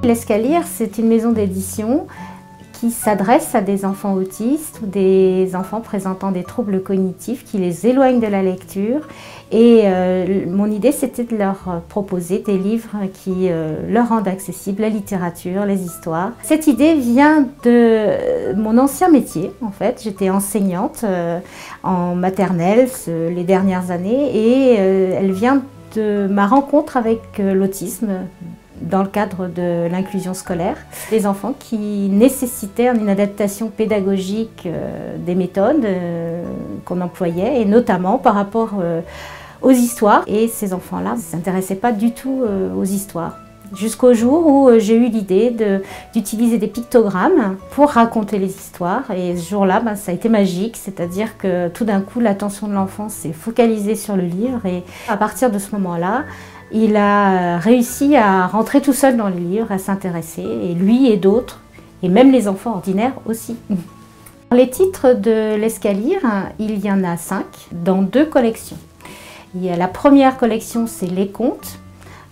L'Escalier, c'est une maison d'édition qui s'adresse à des enfants autistes ou des enfants présentant des troubles cognitifs qui les éloignent de la lecture. Et mon idée, c'était de leur proposer des livres qui leur rendent accessible la littérature, les histoires. Cette idée vient de mon ancien métier, en fait. J'étais enseignante en maternelle les dernières années et elle vient de ma rencontre avec l'autisme dans le cadre de l'inclusion scolaire. Des enfants qui nécessitaient une adaptation pédagogique des méthodes qu'on employait, et notamment par rapport aux histoires. Et ces enfants-là ne s'intéressaient pas du tout aux histoires. Jusqu'au jour où j'ai eu l'idée d'utiliser des pictogrammes pour raconter les histoires. Et ce jour-là, ça a été magique, c'est-à-dire que tout d'un coup, l'attention de l'enfant s'est focalisée sur le livre. Et à partir de ce moment-là, il a réussi à rentrer tout seul dans le livre, à s'intéresser, et lui et d'autres, et même les enfants ordinaires aussi. Les titres de l'Escalier, il y en a 5 dans 2 collections. Il y a la première collection, c'est Les Contes,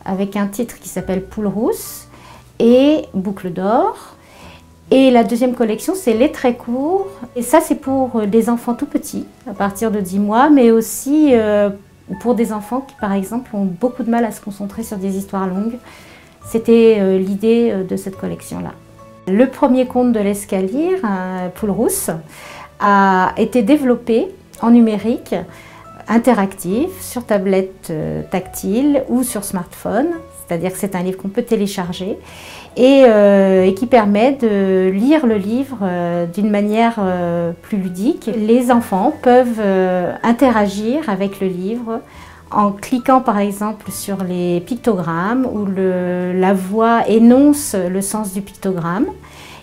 avec un titre qui s'appelle Poule rousse et Boucle d'or. Et la deuxième collection, c'est Les Très courts. Et ça, c'est pour des enfants tout petits, à partir de 10 mois, mais aussi pour des enfants qui, par exemple, ont beaucoup de mal à se concentrer sur des histoires longues. C'était l'idée de cette collection-là. Le premier conte de l'Escalier, Poule rousse, a été développé en numérique, interactif, sur tablette tactile ou sur smartphone. C'est-à-dire que c'est un livre qu'on peut télécharger et qui permet de lire le livre d'une manière plus ludique. Les enfants peuvent interagir avec le livre en cliquant par exemple sur les pictogrammes où la voix énonce le sens du pictogramme.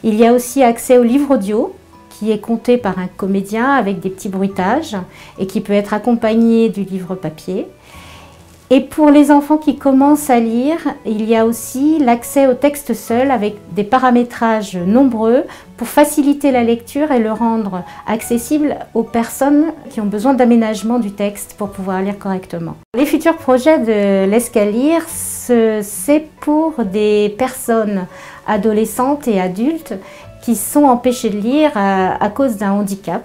Il y a aussi accès au livre audio qui est conté par un comédien avec des petits bruitages et qui peut être accompagné du livre papier. Et pour les enfants qui commencent à lire, il y a aussi l'accès au texte seul avec des paramétrages nombreux pour faciliter la lecture et le rendre accessible aux personnes qui ont besoin d'aménagement du texte pour pouvoir lire correctement. Les futurs projets de l'Escalier, c'est pour des personnes adolescentes et adultes qui sont empêchées de lire à cause d'un handicap.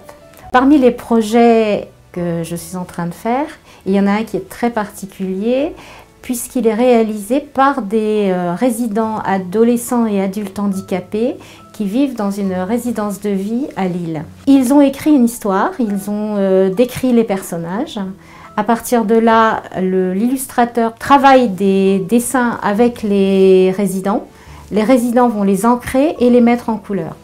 Parmi les projets que je suis en train de faire, il y en a un qui est très particulier puisqu'il est réalisé par des résidents adolescents et adultes handicapés qui vivent dans une résidence de vie à Lille. Ils ont écrit une histoire, ils ont décrit les personnages. À partir de là, l'illustrateur travaille des dessins avec les résidents. Les résidents vont les ancrer et les mettre en couleur.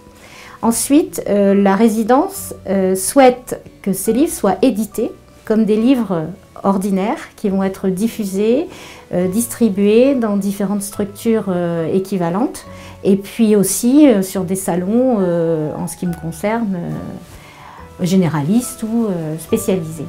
Ensuite, la résidence souhaite que ces livres soient édités comme des livres ordinaires qui vont être diffusés, distribués dans différentes structures équivalentes et puis aussi sur des salons, en ce qui me concerne, généralistes ou spécialisés.